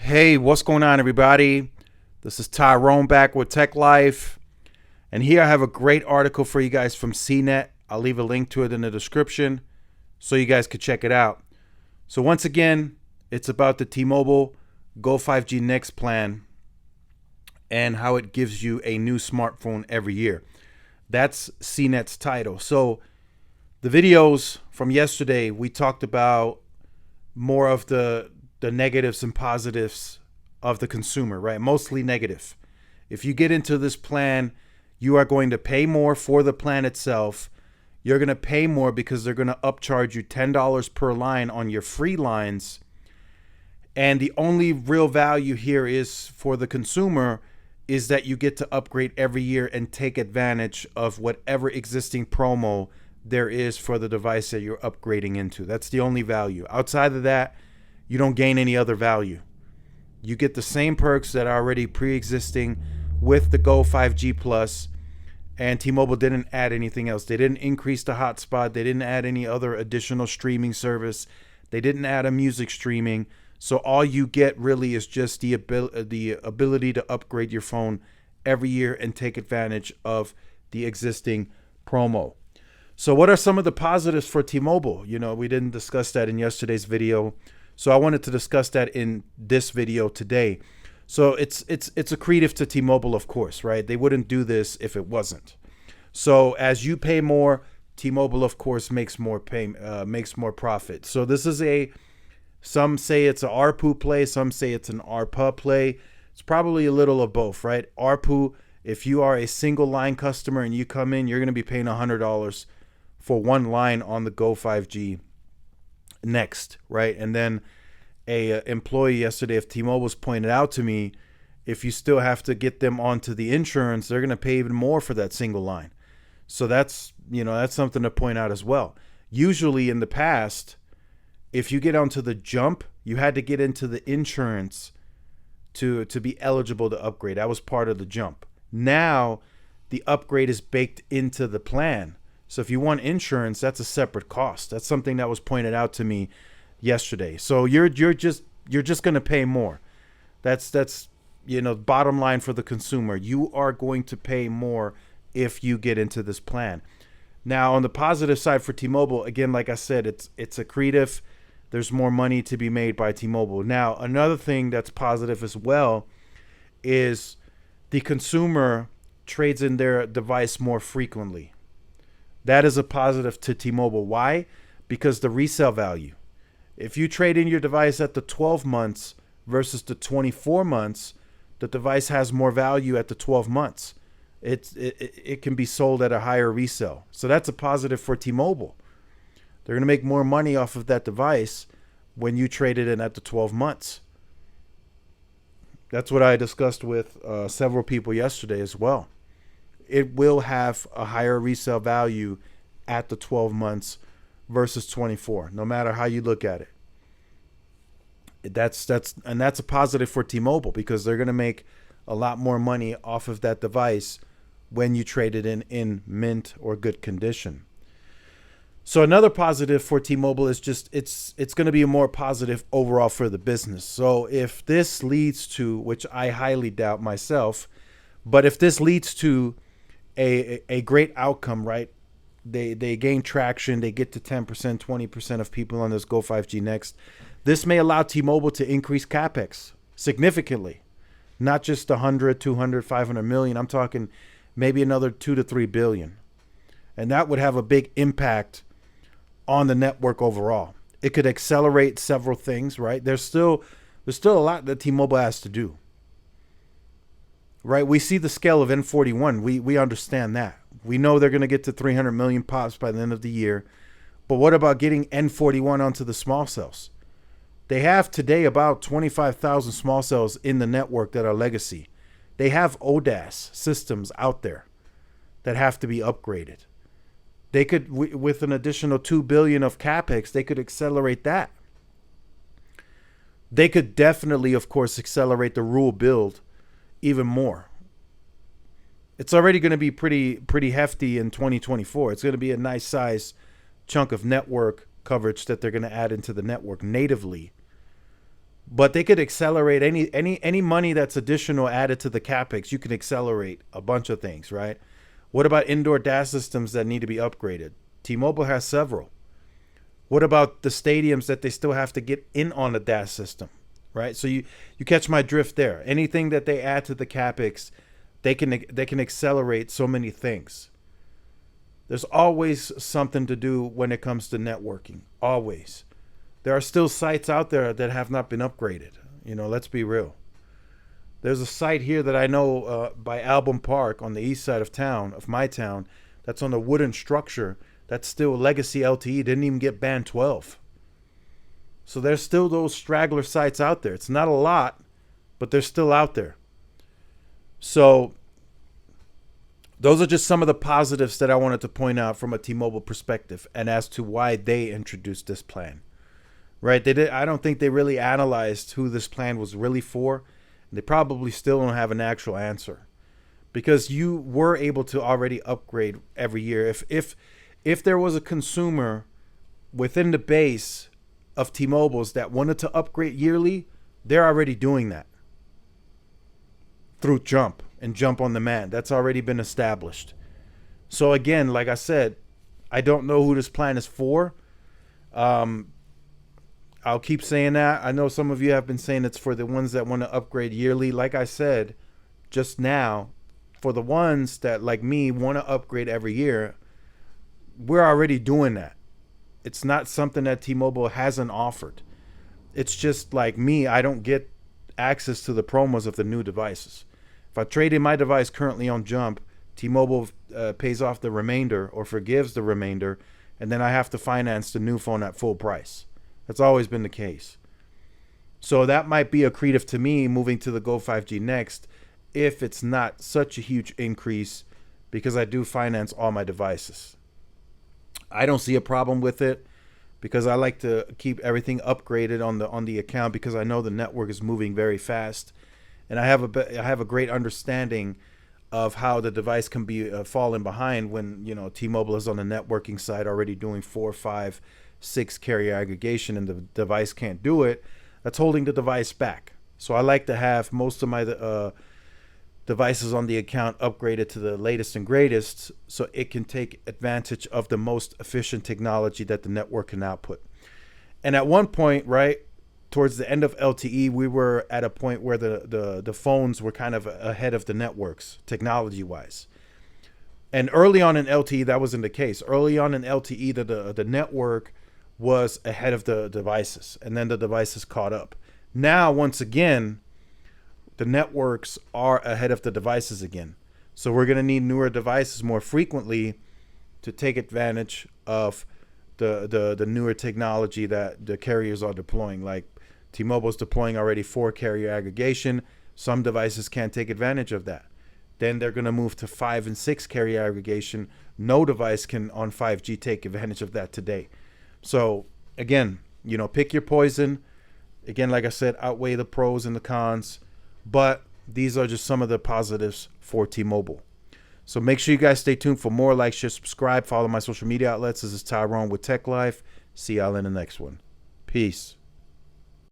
Hey, what's going on, everybody? This is Tyrone back with Tech Life. And here I have a great article for you guys from CNET. I'll leave a link to it in the description so you guys could check it out. So once again, it's about the T-Mobile Go 5G Next plan and how it gives you a new smartphone every year. That's CNET's title. So the videos from yesterday, we talked about more of the negatives and positives of the consumer, right? Mostly negative. If you get into this plan, you are going to pay more for the plan itself. You're going to pay more because they're going to upcharge you $10 per line on your free lines. And the only real value here is for the consumer is that you get to upgrade every year and take advantage of whatever existing promo there is for the device that you're upgrading into. That's the only value. Outside of that, you don't gain any other value. You get the same perks that are already pre-existing with the Go 5G Plus, and T-Mobile didn't add anything else. They didn't increase the hotspot. They didn't add any other additional streaming service. They didn't add a music streaming. So all you get really is just the ability to upgrade your phone every year and take advantage of the existing promo. So what are some of the positives for T-Mobile? You know, we didn't discuss that in yesterday's video. So I wanted to discuss that in this video today. So it's accretive to T-Mobile, of course, right? They wouldn't do this if it wasn't. So as you pay more, T-Mobile, of course, makes more profit. So this is some say it's an ARPU play, some say it's an ARPA play. It's probably a little of both, right? ARPU, if you are a single line customer and you come in, you're going to be paying $100 for one line on the Go 5G Next, right? And then a employee yesterday of T-Mobile's pointed out to me, if you still have to get them onto the insurance, they're going to pay even more for that single line. So that's something to point out as well. Usually in the past, if you get onto the jump, you had to get into the insurance to be eligible to upgrade. That was part of the jump. Now the upgrade is baked into the plan. So if you want insurance, that's a separate cost. That's something that was pointed out to me yesterday. So you're just going to pay more. That's bottom line for the consumer. You are going to pay more if you get into this plan. Now on the positive side for T-Mobile, again, like I said, it's accretive. There's more money to be made by T-Mobile. Now another thing that's positive as well is the consumer trades in their device more frequently. That is a positive to T-Mobile. Why? Because the resale value. If you trade in your device at the 12 months versus the 24 months, the device has more value at the 12 months. It can be sold at a higher resale. So that's a positive for T-Mobile. They're going to make more money off of that device when you trade it in at the 12 months. That's what I discussed with several people yesterday as well. It will have a higher resale value at the 12 months versus 24, no matter how you look at it. That's a positive for T-Mobile because they're going to make a lot more money off of that device when you trade it in mint or good condition. So another positive for T-Mobile is just it's going to be a more positive overall for the business. So if this leads to, which I highly doubt myself, but if this leads to a great outcome, right? They gain traction. They get to 10%, 20% of people on this Go 5G Next. This may allow T-Mobile to increase CapEx significantly, not just 100, 200, 500 million. I'm talking maybe another 2 to 3 billion. And that would have a big impact on the network overall. It could accelerate several things, right? There's still a lot that T-Mobile has to do. Right, we see the scale of N41. We understand that. We know they're going to get to 300 million pops by the end of the year. But what about getting N41 onto the small cells? They have today about 25,000 small cells in the network that are legacy. They have ODAS systems out there that have to be upgraded. They could, with an additional $2 billion of CapEx, they could accelerate that. They could definitely, of course, accelerate the rural build even more. It's already going to be pretty hefty in 2024. It's going to be a nice size chunk of network coverage that they're going to add into the network natively. But they could accelerate any money that's additional added to the capex. You can accelerate a bunch of things, right? What about indoor DAS systems that need to be upgraded? T-Mobile has several. What about the stadiums that they still have to get in on the DAS system, right? So you catch my drift there. Anything that they add to the capex, they can accelerate so many things. There's always something to do when it comes to networking. Always. There are still sites out there that have not been upgraded. Let's be real. There's a site here that I know by Album Park on the east side of my town, that's on a wooden structure. That's still legacy LTE. Didn't even get band 12. So there's still those straggler sites out there. It's not a lot, but they're still out there. So those are just some of the positives that I wanted to point out from a T-Mobile perspective and as to why they introduced this plan. Right? I don't think they really analyzed who this plan was really for. They probably still don't have an actual answer. Because you were able to already upgrade every year. If there was a consumer within the base of T-Mobile's that wanted to upgrade yearly, they're already doing that through Jump and Jump on Demand. That's already been established. So again, like I said, I don't know who this plan is for. I'll keep saying that. I know some of you have been saying it's for the ones that want to upgrade yearly. Like I said just now, for the ones that, like me, want to upgrade every year, we're already doing that. It's not something that T-Mobile hasn't offered. It's just like me, I don't get access to the promos of the new devices. If I trade in my device currently on Jump, T-Mobile pays off the remainder or forgives the remainder, and then I have to finance the new phone at full price. That's always been the case. So that might be accretive to me moving to the Go 5G Next if it's not such a huge increase, because I do finance all my devices. I don't see a problem with it because I like to keep everything upgraded on the account because I know the network is moving very fast, and I have a great understanding of how the device can be falling behind when T-Mobile is on the networking side already doing 4, 5, 6 carrier aggregation and the device can't do it. That's holding the device back. So I like to have most of my devices on the account upgraded to the latest and greatest so it can take advantage of the most efficient technology that the network can output. And at one point, right, towards the end of LTE, we were at a point where the phones were kind of ahead of the networks technology-wise. And early on in LTE, that wasn't the case. Early on in LTE, the network was ahead of the devices, and then the devices caught up. Now, once again, the networks are ahead of the devices again. So we're going to need newer devices more frequently to take advantage of the newer technology that the carriers are deploying. Like T-Mobile's deploying already 4 carrier aggregation. Some devices can't take advantage of that. Then they're going to move to 5 and 6 carrier aggregation. No device can on 5G take advantage of that today. So again, pick your poison. Again, like I said, outweigh the pros and the cons. But these are just some of the positives for T-Mobile. So make sure you guys stay tuned for more. Like, share, subscribe, follow my social media outlets. This is Tyrone with Tech Life. See y'all in the next one. Peace.